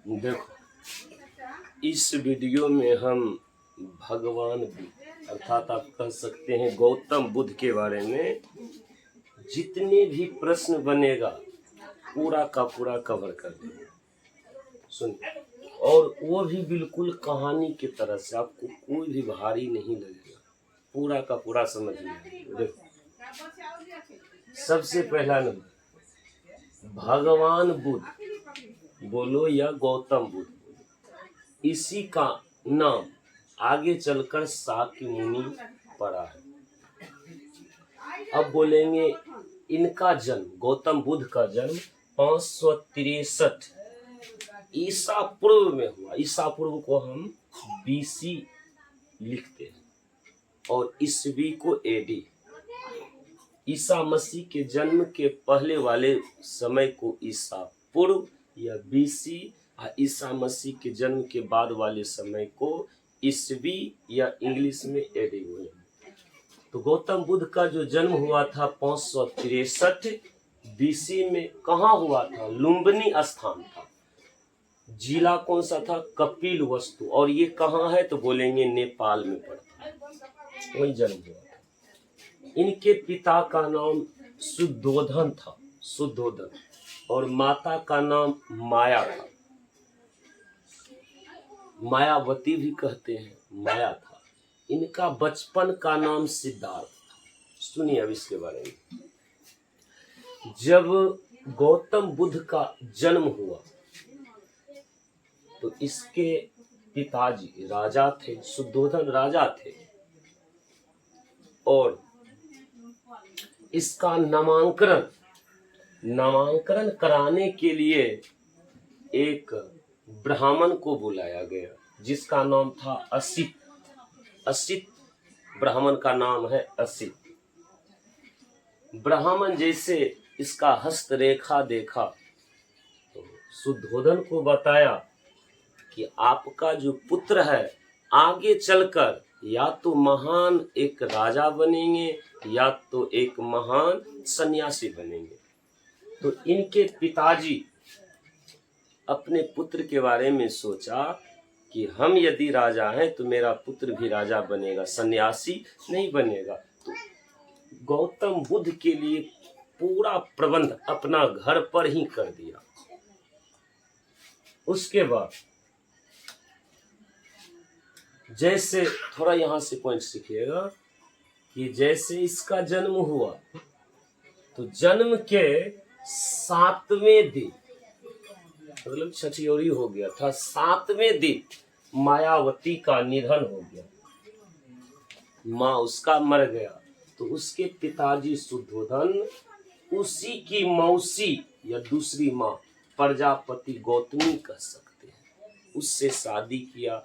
देखो, इस वीडियो में हम भगवान बुद्ध अर्थात आप कह सकते हैं गौतम बुद्ध के बारे में जितने भी प्रश्न बनेगा पूरा का पूरा कवर कर देंगे। सुनिए, और वो भी बिल्कुल कहानी की तरह से, आपको कोई भी भारी नहीं लगेगा, पूरा का पूरा समझ लीजिए। देखो, सबसे पहला नंबर, भगवान बुद्ध बोलो या गौतम बुद्ध, इसी का नाम आगे चलकर शाक्य मुनि पड़ा है। अब बोलेंगे इनका जन्म, गौतम बुद्ध का जन्म 563 ईसा पूर्व में हुआ। ईसा पूर्व को हम BC लिखते हैं और ईस्वी को AD। ईसा मसीह के जन्म के पहले वाले समय को ईसा पूर्व या BC, ईसा मसीह के जन्म के बाद वाले समय को ईस्वी या इंग्लिश में AD हुए। तो गौतम बुद्ध का जो जन्म हुआ था 563 BC में, कहाँ हुआ था? लुम्बिनी स्थान था। जिला कौन सा था? कपिलवस्तु। और ये कहाँ है? तो बोलेंगे नेपाल में पड़ता है, वही जन्म हुआ था। इनके पिता का नाम शुद्धोधन था, शुद्धोधन, और माता का नाम माया था, मायावती भी कहते हैं, माया था। इनका बचपन का नाम सिद्धार्थ था। सुनिए अब इसके बारे में। जब गौतम बुद्ध का जन्म हुआ तो इसके पिताजी राजा थे, शुद्धोधन राजा थे, और इसका नामांकन कराने के लिए एक ब्राह्मण को बुलाया गया जिसका नाम था असित। असित ब्राह्मण का नाम है असित। ब्राह्मण जैसे इसका हस्तरेखा देखा तो शुद्धोधन को बताया कि आपका जो पुत्र है आगे चलकर या तो महान एक राजा बनेंगे या तो एक महान सन्यासी बनेंगे। तो इनके पिताजी अपने पुत्र के बारे में सोचा कि हम यदि राजा हैं तो मेरा पुत्र भी राजा बनेगा, सन्यासी नहीं बनेगा। तो गौतम बुद्ध के लिए पूरा प्रबंध अपना घर पर ही कर दिया। उसके बाद जैसे, थोड़ा यहाँ से पॉइंट सीखिएगा कि जैसे इसका जन्म हुआ तो जन्म के 7वें दिन, मतलब छठियोरी हो गया था, 7वें दिन मायावती का निधन हो गया, माँ उसका मर गया। तो उसके पिताजी शुद्धोधन उसी की मौसी या दूसरी माँ प्रजापति गौतमी कह सकते हैं, उससे शादी किया।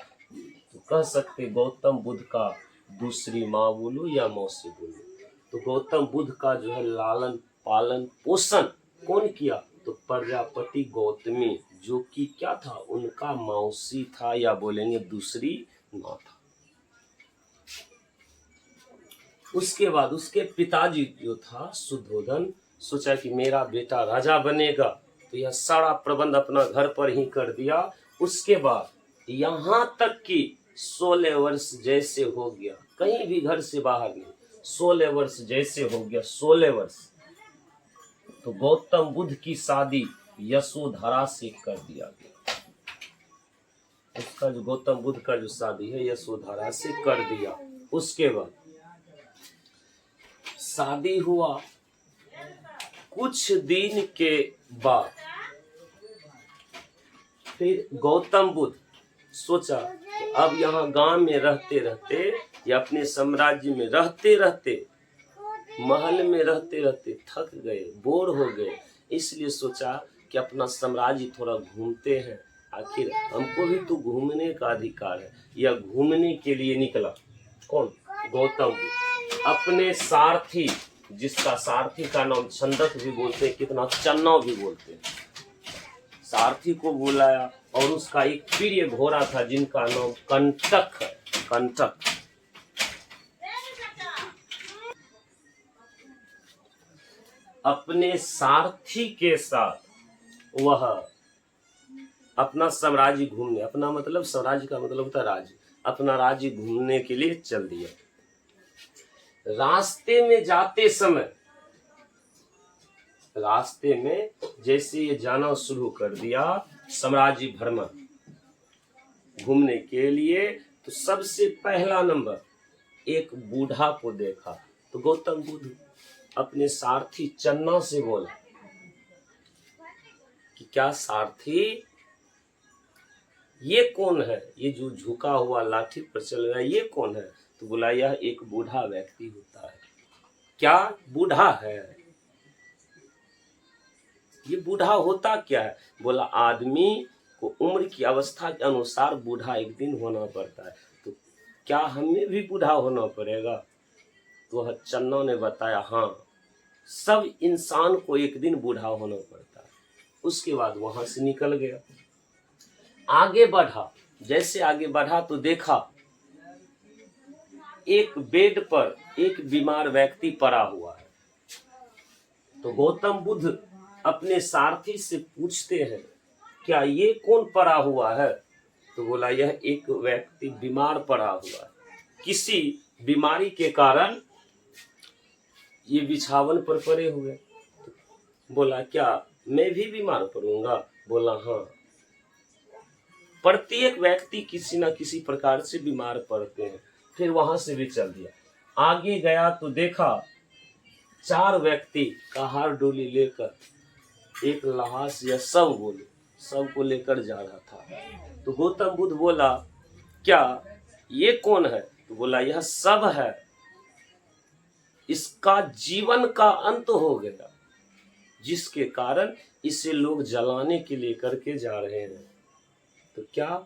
तो कह सकते गौतम बुद्ध का दूसरी माँ बोलो या मौसी बोलो। तो गौतम बुद्ध का जो है लालन पालन पोषण कौन किया? तो प्रजापति गौतमी, जो कि क्या था? उनका मौसी था या बोलेंगे दूसरी माँ था। उसके बाद उसके पिताजी जो था शुद्धोधन सोचा कि मेरा बेटा राजा बनेगा, तो यह सारा प्रबंध अपना घर पर ही कर दिया। उसके बाद यहाँ तक कि 16 वर्ष जैसे हो गया, कहीं भी घर से बाहर नहीं, 16 वर्ष जैसे हो गया, 16 वर्ष, तो गौतम बुद्ध की शादी यशोधरा से कर दिया गया। उसका जो गौतम बुद्ध का जो शादी है यशोधरा से कर दिया। उसके बाद शादी हुआ, कुछ दिन के बाद फिर गौतम बुद्ध सोचा कि अब यहाँ गांव में रहते रहते या अपने साम्राज्य में रहते रहते, महल में रहते रहते थक गए, बोर हो गए, इसलिए सोचा कि अपना साम्राज्य थोड़ा घूमते हैं, आखिर हमको भी तो घूमने का अधिकार है। यह घूमने के लिए निकला। कौन? गौतम बुद्ध। अपने सारथी, जिसका सारथी का नाम छंदक भी बोलते हैं, कितना चन्नव भी बोलते हैं, सारथी को बुलाया और उसका एक प्रिय घोड़ा था जिनका नाम कंटक है, कंटक। अपने सारथी के साथ वह अपना साम्राज्य घूमने, अपना मतलब साम्राज्य का मतलब होता है राज्य, अपना राज्य घूमने के लिए चल दिया। रास्ते में जाते समय, रास्ते में जैसे ये जाना शुरू कर दिया साम्राज्य भ्रमण घूमने के लिए, तो सबसे पहला नंबर एक बूढ़ा को देखा। तो गौतम बुद्ध अपने सारथी चन्ना से बोला कि क्या सारथी, ये कौन है, ये जो झुका हुआ लाठी पर चल रहा है ये कौन है? तो बोला यह एक बूढ़ा व्यक्ति होता है। क्या बूढ़ा है? ये बूढ़ा होता क्या है? बोला आदमी को उम्र की अवस्था के अनुसार बूढ़ा एक दिन होना पड़ता है, तो क्या हमें भी बूढ़ा होना पड़ेगा? तो वह चन्ना ने बताया हाँ, सब इंसान को एक दिन बूढ़ा होना पड़ता है। उसके बाद वहां से निकल गया, आगे बढ़ा। जैसे आगे बढ़ा तो देखा एक बेड पर एक बीमार व्यक्ति पड़ा हुआ है। तो गौतम बुद्ध अपने सारथी से पूछते हैं क्या ये कौन पड़ा हुआ है? तो बोला यह एक व्यक्ति बीमार पड़ा हुआ है, किसी बीमारी के कारण ये बिछावन पर पड़े हुए। बोला क्या मैं भी बीमार पड़ूंगा? बोला हाँ, प्रत्येक व्यक्ति किसी न किसी प्रकार से बीमार पड़ते हैं। फिर वहां से भी चल दिया, आगे गया तो देखा 4 व्यक्ति कहार डोली लेकर, एक लहास या सब बोले, सब को लेकर जा रहा था। तो गौतम बुद्ध बोला क्या ये कौन है? तो बोला यह सब है, इसका जीवन का अंत हो गया, जिसके कारण इसे लोग जलाने के लिए करके जा रहे हैं। तो क्या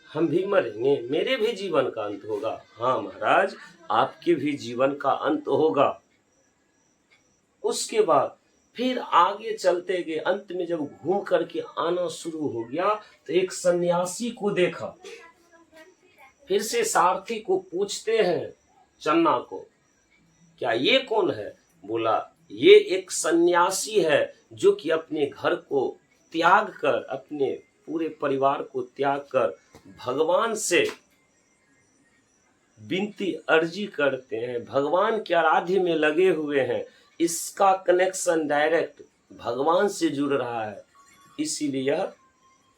हम भी मरेंगे? मेरे भी जीवन का अंत होगा? हाँ महाराज, आपके भी जीवन का अंत होगा। उसके बाद फिर आगे चलते गए, अंत में जब घूम करके आना शुरू हो गया तो एक सन्यासी को देखा। फिर से सारथी को पूछते हैं चन्ना को क्या ये कौन है? बोला ये एक सन्यासी है जो कि अपने घर को त्याग कर, अपने पूरे परिवार को त्याग कर भगवान से विनती अर्जी करते हैं, भगवान के आराध्य में लगे हुए हैं। इसका कनेक्शन डायरेक्ट भगवान से जुड़ रहा है, इसीलिए यह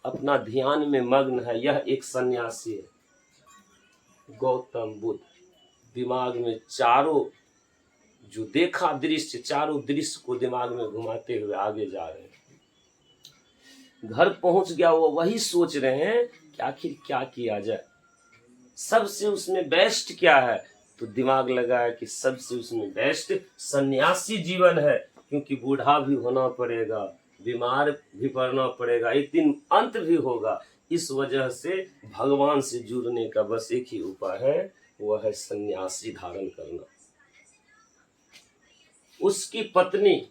अपना ध्यान में मग्न है। यह एक सन्यासी है। गौतम बुद्ध दिमाग में चारों जो देखा दृश्य, चारों दृश्य को दिमाग में घुमाते हुए आगे जा रहे हैं। घर पहुंच गया, वो वही सोच रहे हैं कि आखिर क्या किया जाए, सबसे उसमें बेस्ट क्या है। तो दिमाग लगाया कि सबसे उसमें बेस्ट सन्यासी जीवन है, क्योंकि बूढ़ा भी होना पड़ेगा, बीमार भी पड़ना पड़ेगा, एक दिन अंत भी होगा। इस वजह से भगवान से जुड़ने का बस एक ही उपाय है, वह है सन्यासी धारण करना। उसकी पत्नी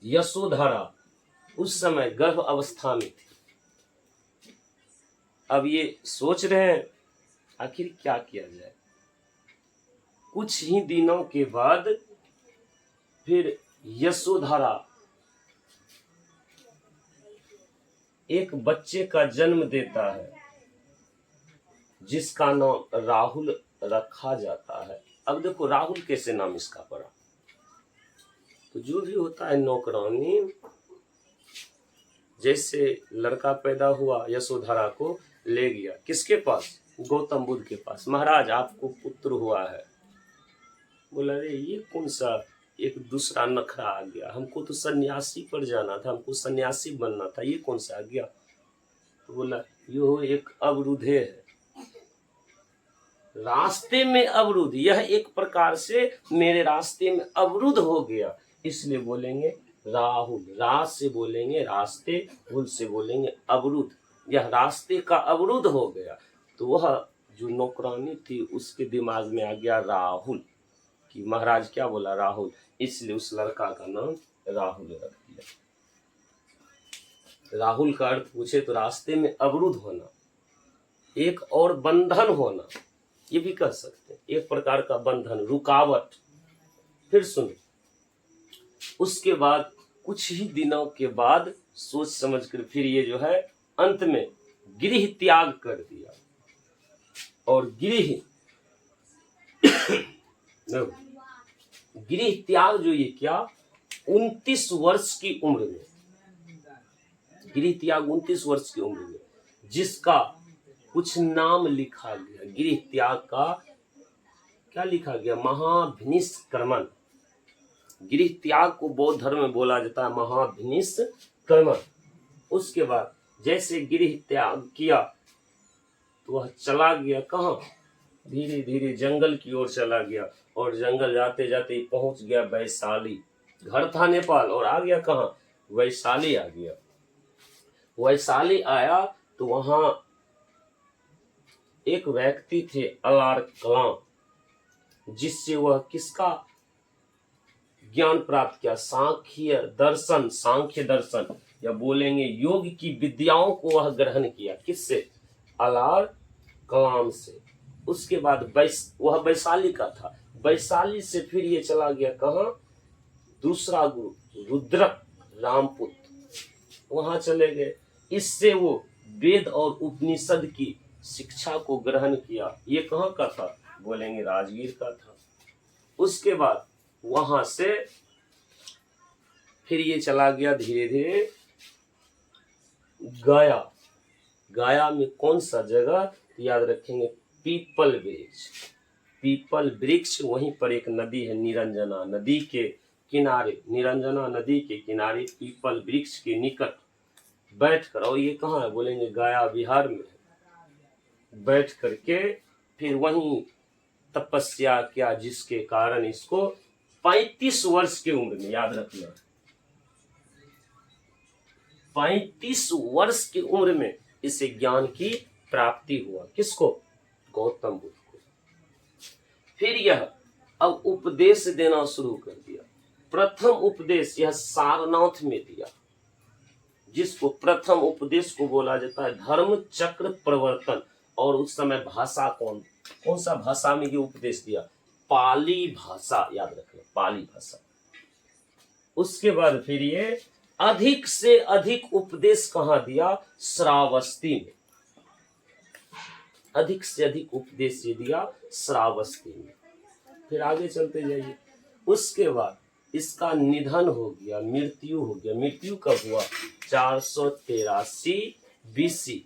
यशोधरा उस समय गर्भ अवस्था में थी। अब ये सोच रहे हैं आखिर क्या किया जाए। कुछ ही दिनों के बाद फिर यशोधरा एक बच्चे का जन्म देता है, जिसका नाम राहुल रखा जाता है। अब देखो राहुल कैसे नाम इसका पड़ा। तो जो भी होता है नौकरानी, जैसे लड़का पैदा हुआ यशोधरा को ले गया किसके पास? गौतम बुद्ध के पास। महाराज आपको पुत्र हुआ है। बोला अरे ये कौन सा एक दूसरा नखरा आ गया, हमको तो सन्यासी पर जाना था, हमको सन्यासी बनना था, ये कौन सा आ गया? तो बोला यो एक अवरुद्धे है, रास्ते में अवरुद्ध, यह एक प्रकार से मेरे रास्ते में अवरुद्ध हो गया, इसलिए बोलेंगे राहुल। रा से बोलेंगे रास्ते, हुल से बोलेंगे अवरुद्ध, यह रास्ते का अवरुद्ध हो गया। तो वह जो नौकरानी थी उसके दिमाग में आ गया राहुल, कि महाराज क्या बोला राहुल, इसलिए उस लड़का का नाम राहुल रख दिया। राहुल का अर्थ पूछे तो रास्ते में अवरुद्ध होना, एक और बंधन होना, ये भी कह सकते हैं, एक प्रकार का बंधन, रुकावट। फिर सुनो, उसके बाद कुछ ही दिनों के बाद सोच समझ कर फिर ये जो है अंत में गृह त्याग कर दिया। और गृह त्याग जो ये क्या 29 वर्ष की उम्र में, गृह त्याग 29 वर्ष की उम्र में, जिसका कुछ नाम लिखा गया। गृह त्याग का क्या लिखा गया? महाभिनिष्क्रमण। गृह त्याग को बौद्ध धर्म में बोला जाता है महाभिनिष्क्रमण। उसके बाद जैसे गृह त्याग किया तो वह चला गया कहाँ? धीरे धीरे जंगल की ओर चला गया और जंगल जाते जाते पहुंच गया वैशाली। घर था नेपाल और आ गया कहाँ? वैशाली आ गया। वैशाली आया तो वहां एक व्यक्ति थे अलार कलाम, जिससे वह किसका ज्ञान प्राप्त किया? सांख्य दर्शन या बोलेंगे योग की विद्याओं को वह ग्रहण किया। किससे? अलार कलाम से। उसके बाद वह वैशाली का था। वैशाली से फिर ये चला गया कहाँ? दूसरा गुरु रुद्रक रामपुत्र, वहां चले गए। इससे वो वेद और उपनिषद की शिक्षा को ग्रहण किया। ये कहाँ का था? बोलेंगे राजगीर का था। उसके बाद वहां से फिर ये चला गया धीरे धीरे गया। गया में कौन सा जगह? याद रखेंगे पीपल वृक्ष। पीपल वृक्ष, वहीं पर एक नदी है निरंजना नदी के किनारे, निरंजना नदी के किनारे पीपल वृक्ष के निकट बैठकर, और ये कहाँ है? बोलेंगे गया बिहार में। बैठ करके फिर वहीं तपस्या किया, जिसके कारण इसको 35 वर्ष की उम्र में, याद रखना 35 वर्ष की उम्र में इसे ज्ञान की प्राप्ति हुआ। किसको? गौतम बुद्ध को। फिर यह अब उपदेश देना शुरू कर दिया। प्रथम उपदेश यह सारनाथ में दिया, जिसको प्रथम उपदेश को बोला जाता है धर्म चक्र प्रवर्तन। और उस समय भाषा कौन सा भाषा में ये उपदेश दिया? पाली भाषा, याद रखना पाली भाषा। उसके बाद फिर ये अधिक से अधिक उपदेश कहाँ दिया? श्रावस्ती में। अधिक से अधिक उपदेश ये दिया श्रावस्ती में। फिर आगे चलते जाइए। उसके बाद इसका निधन हो गया, मृत्यु हो गया। मृत्यु कब हुआ? 483 BC,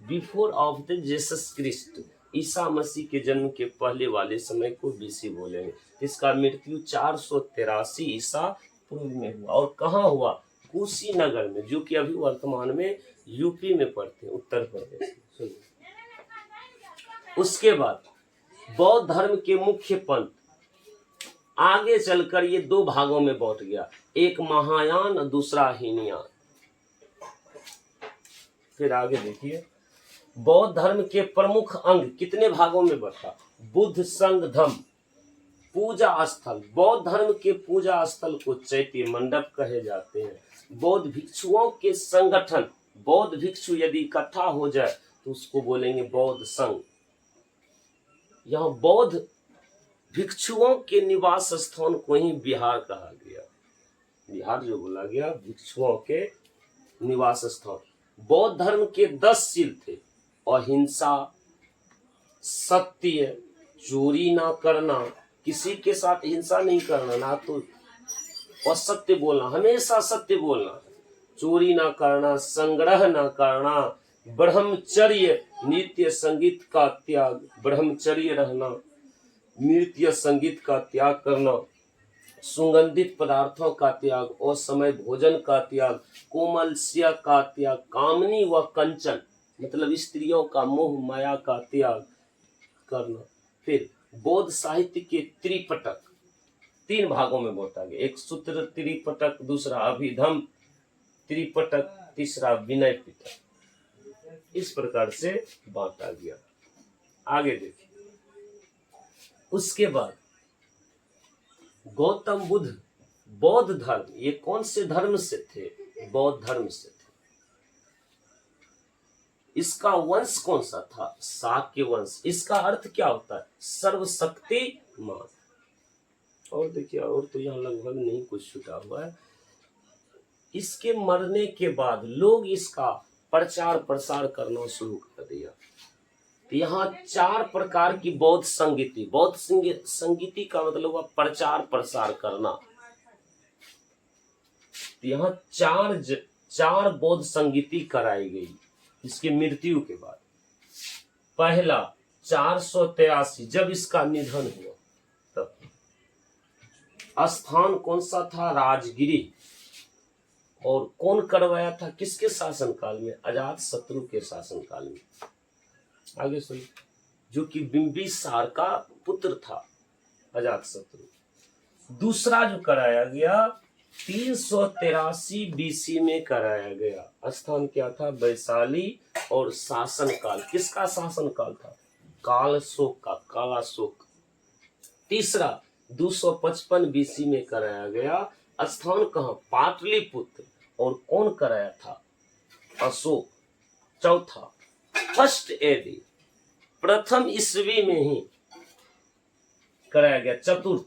before of the Jesus Christ. ईसा मसीह के जन्म के पहले वाले समय को बीसी बोलेंगे। इसका मृत्यु 483 ईसा पूर्व में हुआ। और कहाँ हुआ? कुशीनगर में, जो कि अभी वर्तमान में यूपी में पड़ते हैं, उत्तर प्रदेश। सुनिए, उसके बाद बौद्ध धर्म के मुख्य पंथ आगे चलकर ये दो भागों में बांट गया, एक महायान और दूसरा हीनयान। फिर आगे देखिए, बौद्ध धर्म के प्रमुख अंग कितने भागों में बटा? बुद्ध संघ धम्म। पूजा स्थल, बौद्ध धर्म के पूजा स्थल को चैत्य मंडप कहे जाते हैं। बौद्ध भिक्षुओं के संगठन, बौद्ध भिक्षु यदि इकट्ठा हो जाए तो उसको बोलेंगे बौद्ध संघ। यहाँ बौद्ध भिक्षुओं के निवास स्थान को ही बिहार कहा गया। बिहार जो बोला गया भिक्षुओं के निवास स्थान। बौद्ध धर्म के 10 शील थे: अहिंसा, सत्य, चोरी ना करना, किसी के साथ हिंसा नहीं करना, ना तो असत्य बोलना, हमेशा सत्य बोलना, चोरी ना करना, संग्रह ना करना, ब्रह्मचर्य, नृत्य संगीत का त्याग, ब्रह्मचर्य रहना, नृत्य संगीत का त्याग करना, सुगंधित पदार्थों का त्याग, असमय भोजन का त्याग, कोमलस्य का त्याग, कामनी व कंचन मतलब स्त्रियों का मोह माया का त्याग करना। फिर बौद्ध साहित्य के त्रिपिटक 3 भागों में बांटा गया, एक सूत्र त्रिपिटक, दूसरा अभिधम्म त्रिपिटक, तीसरा विनय पिटक। इस प्रकार से बांटा गया। आगे देखिए, उसके बाद गौतम बुद्ध बौद्ध धर्म, ये कौन से धर्म से थे? बौद्ध धर्म से थे। इसका वंश कौन सा था? शाक्य वंश। इसका अर्थ क्या होता है? सर्वशक्तिमान। और देखिए, और तो यहाँ लगभग नहीं कुछ छुटा हुआ है। इसके मरने के बाद लोग इसका प्रचार प्रसार करना शुरू कर दिया। तो यहाँ 4 प्रकार की बौद्ध संगीति का मतलब हुआ प्रचार प्रसार करना। तो यहाँ 4 बौद्ध संगीति कराई गई इसकी मृत्यु के बाद। पहला 483 जब इसका निधन हुआ, तब स्थान कौन सा था? राजगिरी। और कौन करवाया था? किसके शासनकाल में? अजात शत्रु के शासनकाल में। आगे सुनिए, जो कि बिंबिसार का पुत्र था अजात शत्रु। दूसरा जो कराया गया 383 बीसी में कराया गया। स्थान क्या था? वैशाली। और शासनकाल किसका शासनकाल था? कालशोक का, कालाशोक। तीसरा 255 बीसी में कराया गया। स्थान कहाँ? पाटलिपुत्र। और कौन कराया था? अशोक। चौथा फर्स्ट एडी, प्रथम ईस्वी में ही कराया गया। चतुर्थ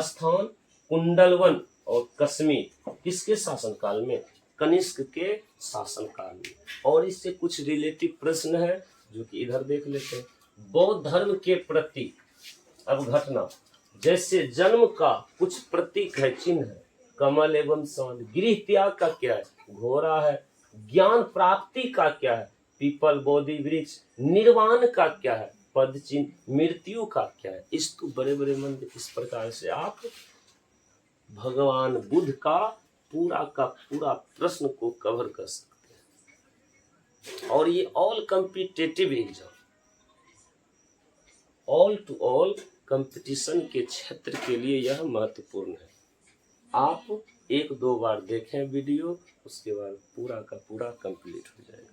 स्थान कुंडलवन और कश्मीर किसके शासनकाल में? कनिष्क के शासनकाल में। और इससे कुछ रिलेटिव प्रश्न है जो कि इधर देख लेते हैं। बौद्ध धर्म के प्रतीक, अब घटना, जैसे जन्म का कुछ प्रतीक है, चिन्ह है, कमल एवं सांड। गृह त्याग का क्या है? घोड़ा है। ज्ञान प्राप्ति का क्या है? पीपल बोधि वृक्ष। निर्वाण का क्या है? पद चिन्ह। मृत्यु का क्या है? इस तो बड़े बड़े मंदिर। इस प्रकार से आप भगवान बुद्ध का पूरा प्रश्न को कवर कर सकते हैं। और ये all competitive exam, all to all competition के क्षेत्र के लिए यह महत्वपूर्ण है। आप 1-2 बार देखें वीडियो, उसके बाद पूरा का पूरा कंप्लीट हो जाएगा।